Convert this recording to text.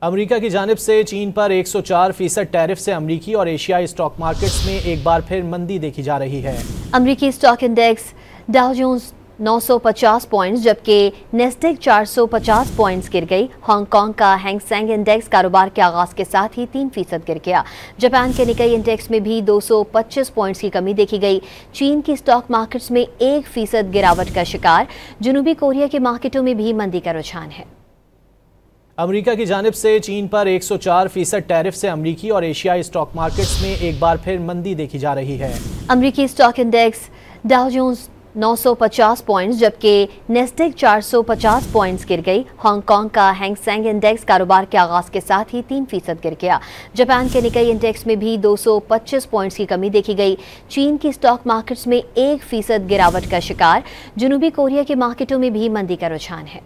America की जानिब से चीन पर 104% टैरिफ से अमेरिकी और एशियाई स्टॉक मार्केट्स में एक बार फिर मंदी देखी जा रही है। अमेरिकी stock index Dow Jones 950 points जबकि नेस्डेक 450 पॉइंट्स गिर गई। हांगकांग का हैंग सेंग इंडेक्स कारोबार के आगाज के साथ ही 3% गिर गया। जापान के निकाई इंडेक्स में भी 225 पॉइंट्स की कमी देखी गई। चीन की स्टॉक मार्केट्स में 1% गिरावट का शिकार। जनूबी कोरिया के मार्केटों में भी मंदी का रुझान है। अमेरिका की जानिब से चीन पर 104% टैरिफ से अमेरिकी और एशियाई स्टॉक मार्केट्स में एक बार फिर मंदी देखी जा रही है। अमेरिकी stock index Dow Jones 950 points जबकि नेस्डेक 450 पॉइंट्स गिर गई। हांगकांग का हैंग सेंग इंडेक्स कारोबार के आगाज के साथ ही 3% गिर गया। जापान के निकाई इंडेक्स में भी 225 पॉइंट्स की कमी देखी गई। चीन की स्टॉक मार्केट्स में 1% गिरावट का शिकार। जनूबी कोरिया के मार्केटों में भी मंदी का रुझान है।